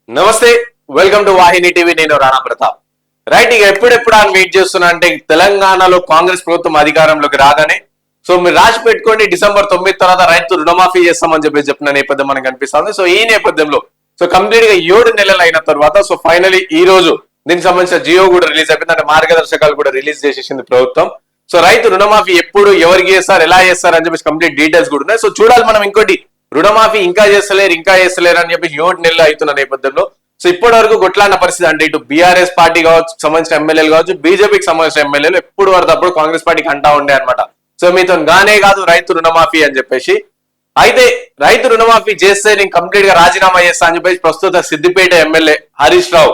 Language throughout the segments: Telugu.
నమస్తే, వెల్కమ్ టు వాహిని టీవీ. నేను రాణా ప్రతాప్. రైట్, ఇక ఎప్పుడెప్పుడు అని వెయిట్ చేస్తున్నా అంటే తెలంగాణలో కాంగ్రెస్ ప్రభుత్వం అధికారంలోకి రాగానే సో మీరు రాసి పెట్టుకోండి, డిసెంబర్ 9 తర్వాత రైతు రుణమాఫీ చేస్తామని చెప్పిన నేపథ్యం మనకు కనిపిస్తుంది. సో ఈ నేపథ్యంలో సో కంప్లీట్ గా 7 నెలలు అయిన తర్వాత సో ఫైనలీ ఈ రోజు దీనికి సంబంధించిన జియో కూడా రిలీజ్ అయిపోయింది, అంటే మార్గదర్శకాలు కూడా రిలీజ్ చేసేసింది ప్రభుత్వం. సో రైతు రుణమాఫీ ఎప్పుడు ఎవరికి చేస్తారు, ఎలా చేస్తారు అని చెప్పేసి కంప్లీట్ డీటెయిల్స్ కూడా ఉన్నాయి. సో చూడాలి మనం. ఇంకోటి, రుణమాఫీ ఇంకా చేస్తలేరు అని చెప్పి 7 నెలలు అవుతున్న నేపథ్యంలో సో ఇప్పటి వరకు కొట్లాడిన పరిస్థితి. అంటే ఇటు బీఆర్ఎస్ పార్టీ కావచ్చు సంబంధించిన ఎమ్మెల్యేలు కావచ్చు, బీజేపీకి సంబంధించిన ఎమ్మెల్యేలు ఎప్పుడు వరకు అప్పుడు కాంగ్రెస్ పార్టీకి అంటా ఉండే అనమాట. సో మీతో గానే కాదు రైతు రుణమాఫీ అని చెప్పేసి. అయితే రైతు రుణమాఫీ చేస్తే నేను కంప్లీట్ గా రాజీనామా చేస్తా అని చెప్పేసి ప్రస్తుత సిద్దిపేట ఎమ్మెల్యే హరీష్ రావు,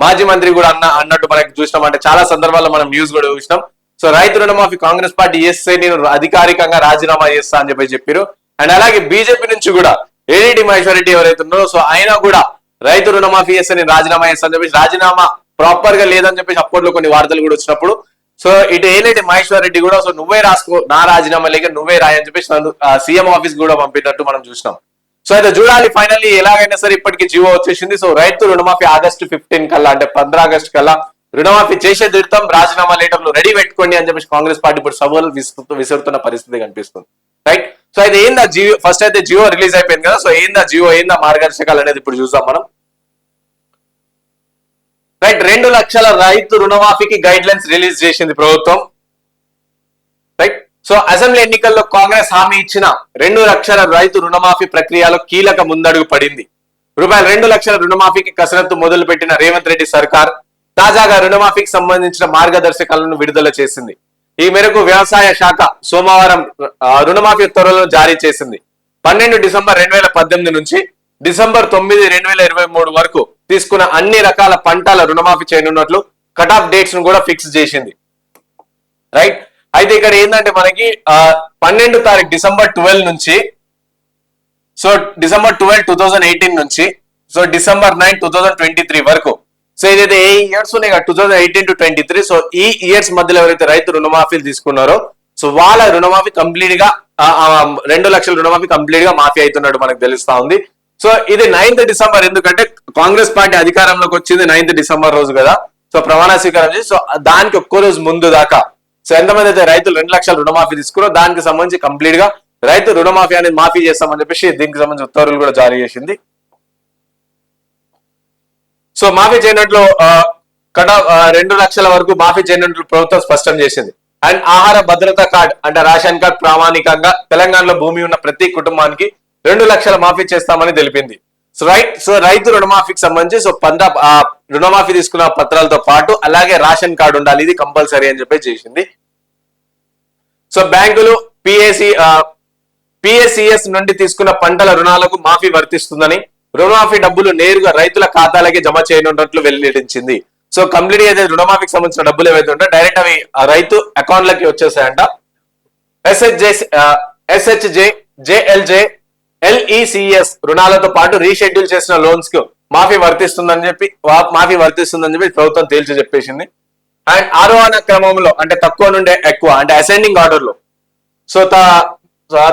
మాజీ మంత్రి కూడా అన్నట్టు మనకి చూసినాం. అంటే చాలా సందర్భాల్లో మనం న్యూస్ కూడా చూసినాం. సో రైతు రుణమాఫీ కాంగ్రెస్ పార్టీ చేస్తే నేను అధికారికంగా రాజీనామా చేస్తా అని చెప్పారు. అండ్ అలాగే బీజేపీ నుంచి కూడా ఏడీటీ మహేశ్వర్ రెడ్డి ఎవరైతే ఉన్నారో సో ఆయన కూడా రైతు రుణమాఫీ చేస్తే నేను రాజీనామా చేస్తా అని చెప్పేసి, రాజీనామా ప్రాపర్ గా లేదని చెప్పేసి అప్పట్లో కొన్ని వార్తలు కూడా వచ్చినప్పుడు సో ఇటు ఏదైతే మహేశ్వర్ రెడ్డి కూడా సో నువ్వే రాసుకో, నా రాజీనామా లేక నువ్వే రాయని చెప్పేసి సీఎం ఆఫీస్ కూడా పంపినట్టు మనం చూసినాం. సో అయితే చూడాలి ఫైనల్లీ ఎలాగైనా సరే. ఇప్పటికీ జీవో వచ్చేసింది. సో రైతు రుణమాఫీ ఆగస్టు 15 కల్లా, అంటే 15 ఆగస్టు కల్లా రుణమాఫీ చేసే తిడతాం, రాజీనామా లెటర్లు రెడీ పెట్టుకోండి అని చెప్పేసి కాంగ్రెస్ పార్టీ ఇప్పుడు సవాలు విసురుతున్న పరిస్థితి కనిపిస్తుంది. రైట్, సో అయితే ఏందా జియో, ఫస్ట్ అయితే జియో రిలీజ్ అయిపోయింది కదా. సో ఏందా జియో, ఏందా మార్గదర్శకాలు అనేది ఇప్పుడు చూద్దాం మనం. రైట్, 2 లక్షల రైతు రుణమాఫీకి గైడ్ లైన్స్ రిలీజ్ చేసింది ప్రభుత్వం. రైట్, సో అసెంబ్లీ ఎన్నికల్లో కాంగ్రెస్ హామీ ఇచ్చిన 2 లక్షల రైతు రుణమాఫీ ప్రక్రియలో కీలక ముందడుగు పడింది. రూపాయలు 2 లక్షల రుణమాఫీకి కసరత్తు మొదలు పెట్టిన రేవంత్ రెడ్డి సర్కార్ తాజాగా రుణమాఫీకి సంబంధించిన మార్గదర్శకాలను విడుదల చేసింది. ఈ మేరకు వ్యవసాయ శాఖ సోమవారం రుణమాఫీ ఉత్తర్వులను జారీ చేసింది. 12 డిసెంబర్ 2018 నుంచి డిసెంబర్ 9, 2023 వరకు తీసుకున్న అన్ని రకాల పంటల రుణమాఫీ చేయనున్నట్లు కట్ ఆఫ్ డేట్స్ ను కూడా ఫిక్స్ చేసింది. రైట్, అయితే ఇక్కడ ఏంటంటే మనకి 12 తారీఖు డిసెంబర్ 12 నుంచి సో డిసెంబర్ 12, 2018 నుంచి సో డిసెంబర్ 9, 2023 వరకు సో ఏదైతే ఏ ఇయర్స్ ఉన్నాయి 2018 to 23 సో ఈ ఇయర్స్ మధ్యలో ఎవరైతే రైతు రుణమాఫీలు తీసుకున్నారో సో వాళ్ళ రుణమాఫీ కంప్లీట్ గా 2 లక్షల రుణమాఫీ కంప్లీట్ గా మాఫీ అవుతున్నట్టు మనకు తెలుస్తా ఉంది. సో ఇది 9th డిసెంబర్, ఎందుకంటే కాంగ్రెస్ పార్టీ అధికారంలోకి వచ్చింది 9th డిసెంబర్ రోజు కదా. సో ప్రమాణ స్వీకారం చేసి సో దానికి ఒక్కో రోజు ముందు దాకా సో ఎంతమంది అయితే రైతులు 2 లక్షల రుణమాఫీ తీసుకున్నారో దానికి సంబంధించి కంప్లీట్ గా రైతు రుణమాఫీ అనేది మాఫీ చేస్తామని చెప్పేసి దీనికి సంబంధించి ఉత్తర్వులు కూడా జారీ చేసింది. సో మాఫీ చేయనట్లు 2 లక్షల వరకు మాఫీ చేయనట్లు ప్రభుత్వం స్పష్టం చేసింది. అండ్ ఆహార భద్రతా కార్డ్ అంటే రేషన్ కార్డ్ ప్రామాణికంగా తెలంగాణలో భూమి ఉన్న ప్రతి కుటుంబానికి 2 లక్షల మాఫీ చేస్తామని తెలిపింది. సో రైట్, సో రైతు రుణమాఫీకి సంబంధించి సో రుణమాఫీ తీసుకున్న పత్రాలతో పాటు అలాగే రేషన్ కార్డు ఉండాలి, ఇది కంపల్సరీ అని చెప్పి చేసింది. సో బ్యాంకులు పిఎస్సిఎస్ నుండి తీసుకున్న పంటల రుణాలకు మాఫీ వర్తిస్తుందని, రుణమాఫీ డబ్బులు నేరుగా రైతుల ఖాతాలకి జమ చేయనున్నట్లు వెల్లడించింది. సో కంప్లీట్ అయితే రుణమాఫీకి సంబంధించిన డబ్బులు ఏవైతే ఉంటాయో డైరెక్ట్ అవి రైతు అకౌంట్లకి వచ్చేసాయంట. ఎస్హెచ్జే, జేఎల్జే, ఎల్ఈసిఎస్ రుణాలతో పాటు రీషెడ్యూల్ చేసిన లోన్స్ కు మాఫీ వర్తిస్తుందని చెప్పి ప్రభుత్వం తేల్చి చెప్పేసింది. అండ్ ఆరోహణ క్రమంలో అంటే తక్కువ నుండి ఎక్కువ అంటే అసెండింగ్ ఆర్డర్ లో సో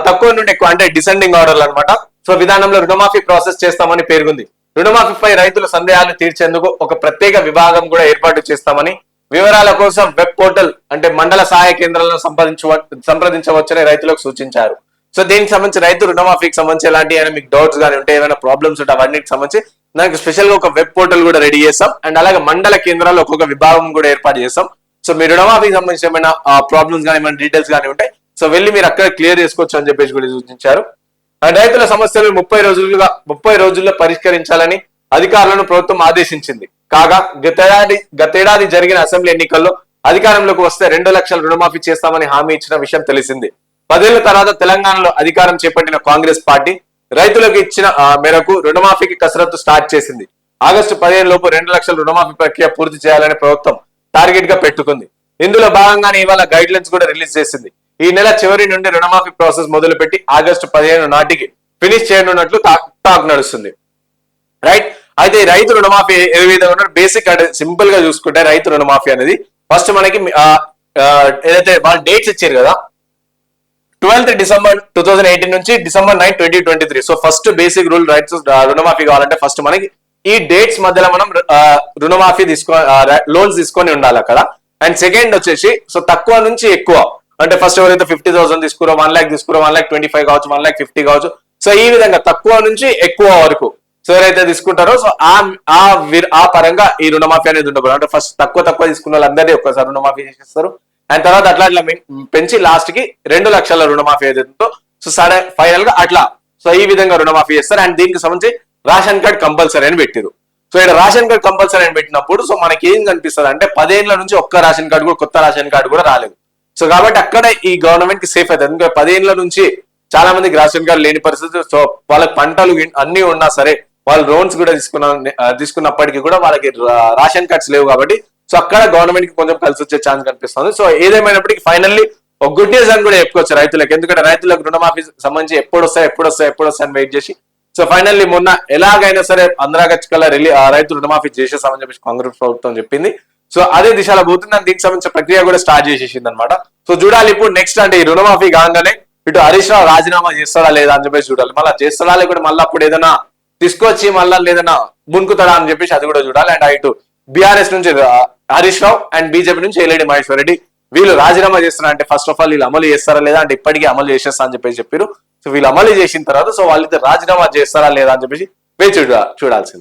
తక్కువ నుండి ఎక్కువ అంటే డిసెండింగ్ ఆర్డర్లు అనమాట. సో విధానంలో రుణమాఫీ ప్రాసెస్ చేస్తామని పేర్కొంది. రుణమాఫీపై రైతుల సందేహాలు తీర్చేందుకు ఒక ప్రత్యేక విభాగం కూడా ఏర్పాటు చేస్తామని, వివరాల కోసం వెబ్ పోర్టల్ అంటే మండల సహాయ కేంద్రాలను సంప్రదించవచ్చని రైతులకు సూచించారు. సో దీనికి సంబంధించి రైతు రుణమాఫీకి సంబంధించి ఎలాంటి మీకు డౌట్స్ కానీ ఉంటే ఏమైనా ప్రాబ్లమ్స్ ఉంటే అవన్నిటికి సంబంధించి దానికి స్పెషల్ గా ఒక వెబ్ పోర్టల్ కూడా రెడీ చేస్తాం. అండ్ అలాగే మండల కేంద్రాల్లో ఒక్కొక్క విభాగం కూడా ఏర్పాటు చేస్తాం. సో మీ రుణమాఫీకి సంబంధించి ఏమైనా ప్రాబ్లమ్స్ కానీ ఏమైనా డీటెయిల్స్ కానీ ఉంటాయి సో వెళ్ళి మీరు అక్కడ క్లియర్ చేసుకోవచ్చు అని చెప్పేసి కూడా సూచించారు. అండ్ రైతుల సమస్యలు 30 రోజుల్లో పరిష్కరించాలని అధికారులను ప్రభుత్వం ఆదేశించింది. కాగా గతేడాది జరిగిన అసెంబ్లీ ఎన్నికల్లో అధికారంలోకి వస్తే 2 లక్షల రుణమాఫీ చేస్తామని హామీ ఇచ్చిన విషయం తెలిసింది. 10 ఏళ్ల తర్వాత తెలంగాణలో అధికారం చేపట్టిన కాంగ్రెస్ పార్టీ రైతులకు ఇచ్చిన మేరకు రుణమాఫీకి కసరత్తు స్టార్ట్ చేసింది. ఆగస్టు 15 లోపు 2 లక్షల రుణమాఫీ ప్రక్రియ పూర్తి చేయాలని ప్రభుత్వం టార్గెట్ గా పెట్టుకుంది. ఇందులో భాగంగానే ఇవాళ గైడ్ లైన్స్ కూడా రిలీజ్ చేసింది. ఈ నెల చివరి నుండి రుణమాఫీ ప్రాసెస్ మొదలుపెట్టి ఆగస్టు 15 నాటికి ఫినిష్ చేయనున్నట్లు టాక్ నడుస్తుంది. రైట్, అయితే రైతు రుణమాఫీ ఏ విధంగా బేసిక్ అంటే సింపుల్ గా చూసుకుంటే రైతు రుణమాఫీ అనేది ఫస్ట్ మనకి ఏదైతే వాళ్ళు డేట్స్ ఇచ్చారు కదా 12th December 2018 నుంచి December 9, 2023. So first basic rule rights రుణమాఫీ కావాలంటే ఫస్ట్ మనకి ఈ డేట్స్ మధ్యలో మనం రుణమాఫీ లోన్స్ తీసుకొని ఉండాలి అక్కడ. అండ్ సెకండ్ వచ్చేసి సో తక్కువ నుంచి ఎక్కువ, అంటే ఫస్ట్ ఎవరైతే 50,000 తీసుకురో 1 lakh తీసుకురో 1,25,000 కావచ్చు 1,50,000 కావచ్చు, సో ఈ విధంగా తక్కువ నుంచి ఎక్కువ వరకు సో ఎవరైతే తీసుకుంటారో సో ఆ పరంగా ఈ రుణమాఫీ అనేది ఉండకూడదు. అంటే ఫస్ట్ తక్కువ తీసుకున్న వాళ్ళందరినీ ఒక్కసారి రుణమాఫీ చేసేస్తారు. అండ్ తర్వాత అట్లా పెంచి లాస్ట్ కి 2 లక్షల రుణమాఫీ ఏదైతుందో సో ఫైనల్ గా అట్లా సో ఈ విధంగా రుణమాఫీ చేస్తారు. అండ్ దీనికి సంబంధించి రేషన్ కార్డ్ కంపల్సరీ అని పెట్టారు. సో ఇక్కడ రేషన్ కార్డ్ కంపల్సరీ అని పెట్టినప్పుడు సో మనకి ఏం కనిపిస్తుంది అంటే 10 ఏళ్ల నుంచి ఒక్క రేషన్ కార్డు కూడా, కొత్త రేషన్ కార్డు కూడా రాలేదు. సో కాబట్టి అక్కడ ఈ గవర్నమెంట్ కి సేఫ్ అవుతుంది. ఎందుకంటే 10 ఏళ్ల నుంచి చాలా మందికి రేషన్ కార్డు లేని పరిస్థితి. సో వాళ్ళకి పంటలు అన్ని ఉన్నా సరే వాళ్ళు లోన్స్ కూడా తీసుకున్నప్పటికీ కూడా వాళ్ళకి రేషన్ కార్డ్స్ లేవు కాబట్టి సో అక్కడ గవర్నమెంట్ కి కొంచెం కలిసి వచ్చే ఛాన్స్ కనిపిస్తుంది. సో ఏదేమైనప్పటికీ ఫైనల్లీ ఒక గుడ్ న్యూస్ అని కూడా చెప్పుకోవచ్చు రైతులకు. ఎందుకంటే రైతులకు రుణమాఫీ సంబంధించి ఎప్పుడు వస్తాయి అని వెయిట్ చేసి సో ఫైనల్లీ మొన్న ఎలాగైనా సరే ఆగస్టు కల్లా రైతు రుణమాఫీ చేసేసామని చెప్పేసి కాంగ్రెస్ ప్రభుత్వం చెప్పింది. సో అదే దిశలో పోతుంది. దీనికి సంబంధించిన ప్రక్రియ కూడా స్టార్ట్ చేసేసింది అనమాట. సో చూడాలి ఇప్పుడు నెక్స్ట్, అంటే ఈ రుణమాఫీ కాగానే ఇటు హరీష్ రావు రాజీనామా చేస్తాడా లేదా అని చెప్పేసి చూడాలి. మళ్ళీ చేస్తాడా లేకపోతే మళ్ళీ అప్పుడు ఏదైనా తీసుకొచ్చి మళ్ళీ ఏదైనా బునుకుతాడా అని చెప్పేసి అది కూడా చూడాలి. అండ్ ఇటు బీఆర్ఎస్ నుంచి హరీష్ రావు అండ్ బీజేపీ నుంచి ఎల్లేడి మహేశ్వర్ రెడ్డి వీళ్ళు రాజీనామా చేస్తున్నా అంటే ఫస్ట్ ఆఫ్ ఆల్ వీళ్ళు అమలు చేస్తారా లేదా అంటే ఇప్పటికీ అమలు చేసేస్తా అని చెప్పేసి చెప్పారు. సో వీళ్ళు అమలు చేసిన తర్వాత సో వాళ్ళిద్దరు రాజీనామా చేస్తారా లేదా అని చెప్పేసి వేచి చూడాల్సింది.